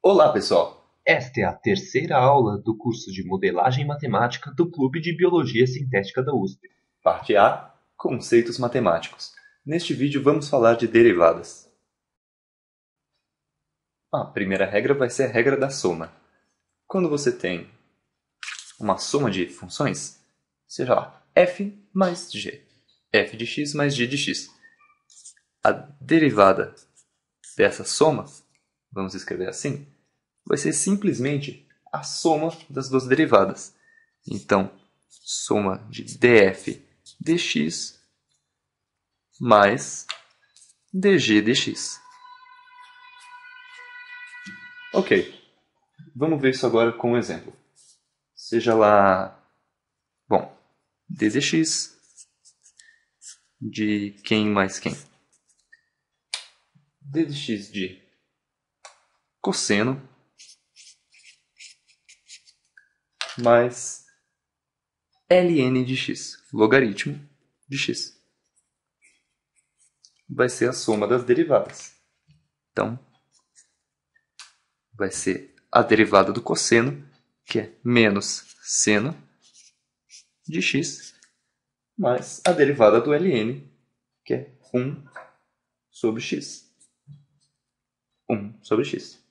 Olá, pessoal! Esta é a terceira aula do curso de Modelagem Matemática do Clube de Biologia Sintética da USP. Parte A: Conceitos matemáticos. Neste vídeo vamos falar de derivadas. A primeira regra vai ser a regra da soma. Quando você tem uma soma de funções, seja lá, f mais g, f de x mais g de x. A derivada dessa soma, vamos escrever assim, vai ser simplesmente a soma das duas derivadas. Então, soma de df dx mais dg dx. Ok, vamos ver isso agora com um exemplo. Seja lá, bom, d dx de quem mais quem? D dx de cosseno mais ln de x, logaritmo de x. Vai ser a soma das derivadas. Então, vai ser a derivada do cosseno, que é menos seno de x, mais a derivada do ln, que é 1 sobre x. 1 sobre x.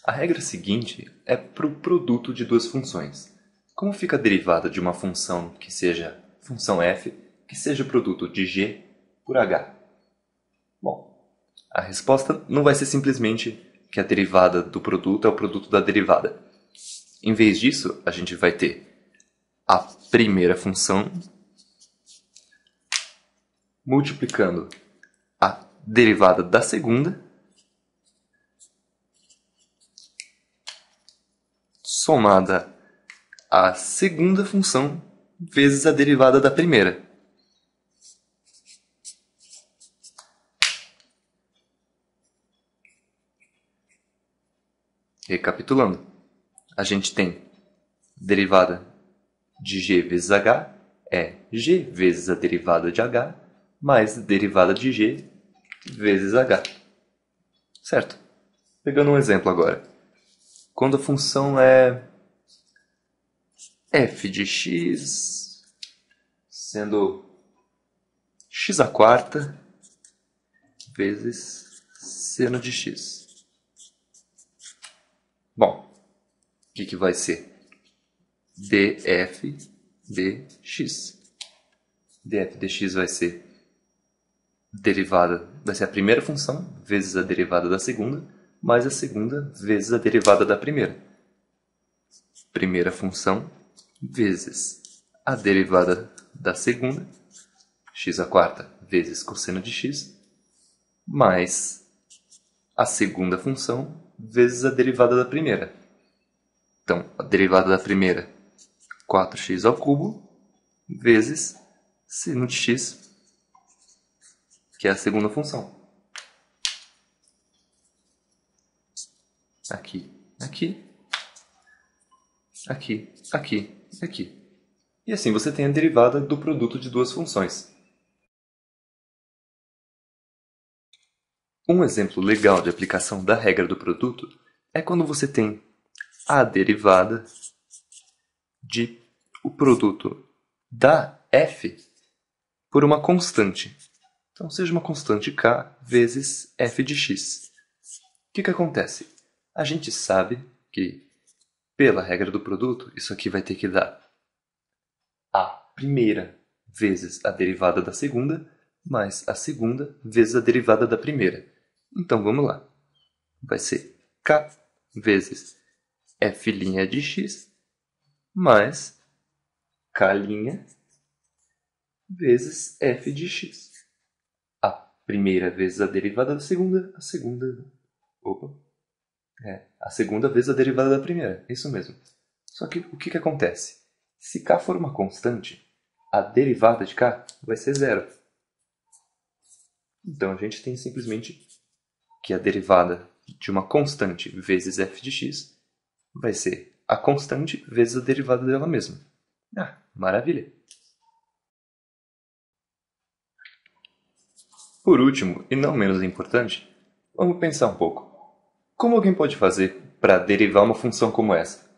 A regra seguinte é para o produto de duas funções. Como fica a derivada de uma função que seja função f, que seja produto de g por h? Bom, a resposta não vai ser simplesmente que a derivada do produto é o produto da derivada. Em vez disso, a gente vai ter a primeira função multiplicando a derivada da segunda somada à segunda função vezes a derivada da primeira. Recapitulando, a gente tem derivada de g vezes h é g vezes a derivada de h mais a derivada de g vezes h. Certo? Pegando um exemplo agora. Quando a função é f de x sendo x à quarta vezes seno de x. Bom, o que vai ser? df dx. df dx vai ser derivada, vai ser a primeira função vezes a derivada da segunda, mais a segunda vezes a derivada da primeira. Primeira função vezes a derivada da segunda, x à quarta vezes cosseno de x, mais a segunda função vezes a derivada da primeira. Então, a derivada da primeira, 4x ao cubo, vezes seno de x, que é a segunda função. Aqui, aqui, aqui, aqui e aqui. E assim você tem a derivada do produto de duas funções. Um exemplo legal de aplicação da regra do produto é quando você tem a derivada de o produto da f por uma constante. Então, seja uma constante k vezes f de x. O que acontece? A gente sabe que, pela regra do produto, isso aqui vai ter que dar a primeira vezes a derivada da segunda, mais a segunda vezes a derivada da primeira. Então, vamos lá. Vai ser k vezes f' de x mais k' vezes f de x. A primeira vezes a derivada da segunda, a segunda... Opa! A segunda vezes a derivada da primeira. Isso mesmo. Só que o que acontece? Se k for uma constante, a derivada de k vai ser zero. Então, a gente tem simplesmente que a derivada de uma constante vezes f de x vai ser a constante vezes a derivada dela mesma. Ah, maravilha! Por último, e não menos importante, Vamos pensar um pouco. Como alguém pode fazer para derivar uma função como essa?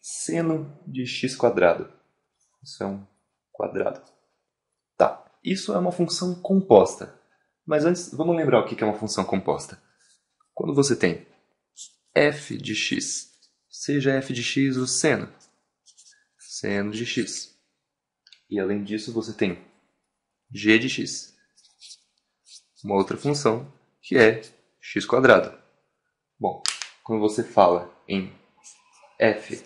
Seno de x quadrado. Isso é um quadrado. Tá, isso é uma função composta. Mas antes, vamos lembrar o que é uma função composta. Quando você tem f de x, seja f de x o seno de x. E além disso, você tem g de x. Uma outra função que é x quadrado. Bom, quando você fala em f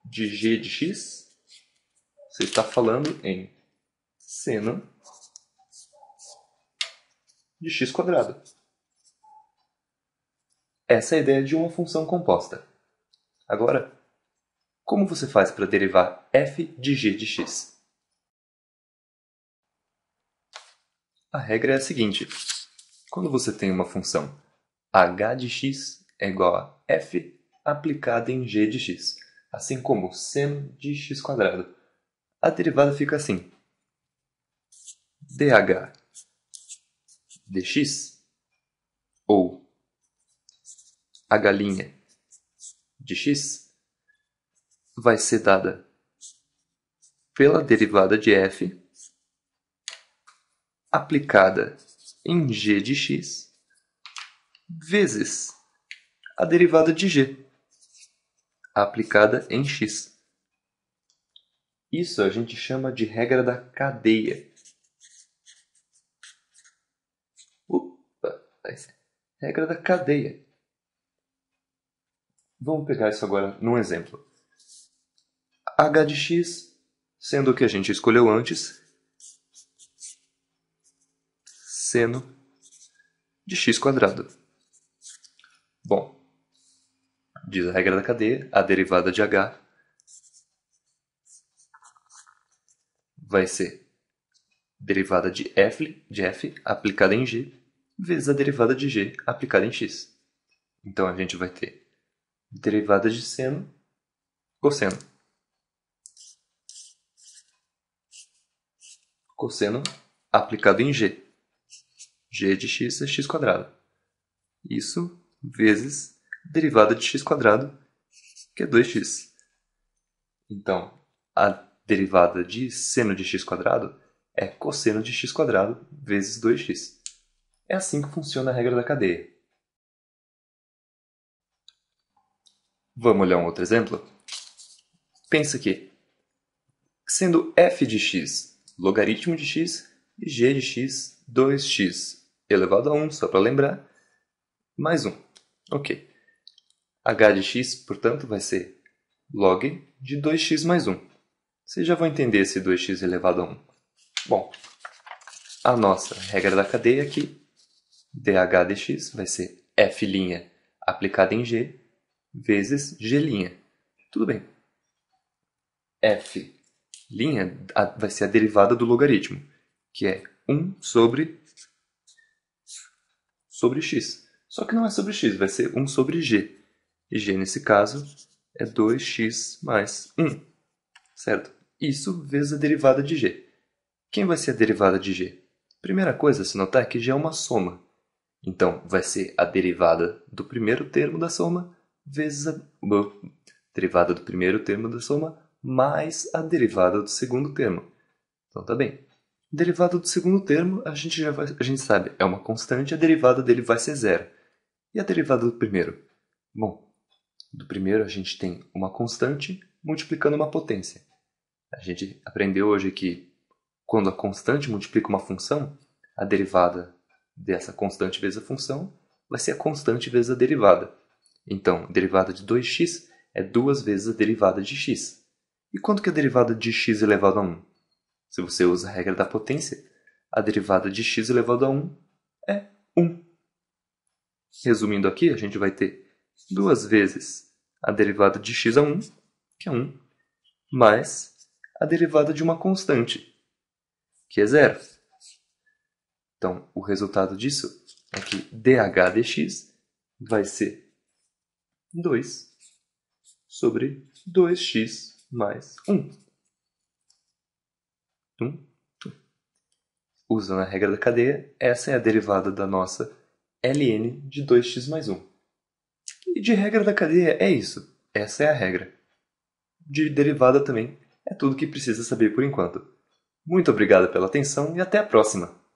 de g de x, você está falando em seno de x quadrado. Essa é a ideia de uma função composta. Agora, como você faz para derivar f de g de x? A regra é a seguinte. Quando você tem uma função h de x é igual a f aplicada em g de x, assim como seno de x quadrado, a derivada fica assim. dh dx, ou h' de x, vai ser dada pela derivada de f aplicada em g de x vezes a derivada de g aplicada em x. Isso a gente chama de regra da cadeia. Regra da cadeia. Vamos pegar isso agora num exemplo. h de x, sendo o que a gente escolheu antes, seno de x quadrado. Bom, diz a regra da cadeia, a derivada de h vai ser derivada de f aplicada em g vezes a derivada de g aplicada em x. Então a gente vai ter derivada de seno, cosseno. Cosseno aplicado em g. G de x é x quadrado. Isso vezes derivada de x quadrado, que é 2x. Então, a derivada de seno de x quadrado é cosseno de x quadrado vezes 2x. É assim que funciona a regra da cadeia. Vamos olhar um outro exemplo? Pensa aqui. Sendo f de x logaritmo de x e g de x 2x elevado a 1, só para lembrar, mais 1. Ok. h de x, portanto, vai ser log de 2x mais 1. Vocês já vão entender esse 2x elevado a 1. Bom, a nossa regra da cadeia aqui, dh dx, vai ser f' aplicada em g vezes g'. Tudo bem. f' vai ser a derivada do logaritmo, que é 1 sobre x. Só que não é sobre x, vai ser 1 sobre g. E g, nesse caso, é 2x mais 1, certo? Isso vezes a derivada de g. Quem vai ser a derivada de g? Primeira coisa a se notar é que g é uma soma. Então, vai ser a derivada do primeiro termo da soma vezes a derivada do primeiro termo da soma mais a derivada do segundo termo. Então, tá bem. Derivada do segundo termo, a gente sabe, é uma constante, a derivada dele vai ser zero. E a derivada do primeiro? Bom, do primeiro a gente tem uma constante multiplicando uma potência. A gente aprendeu hoje que quando a constante multiplica uma função, a derivada dessa constante vezes a função vai ser a constante vezes a derivada. Então, a derivada de 2x é 2 vezes a derivada de x. E quanto que é a derivada de x elevado a 1? Se você usa a regra da potência, a derivada de x elevado a 1 é 1. Resumindo aqui, a gente vai ter 2 vezes a derivada de x a 1, que é 1, mais a derivada de uma constante, que é 0. Então, o resultado disso é que dh dx vai ser 2 sobre 2x mais 1. Usando a regra da cadeia, essa é a derivada da nossa ln de 2x mais 1. E de regra da cadeia é isso. Essa é a regra. De derivada também é tudo que precisa saber por enquanto. Muito obrigado pela atenção e até a próxima!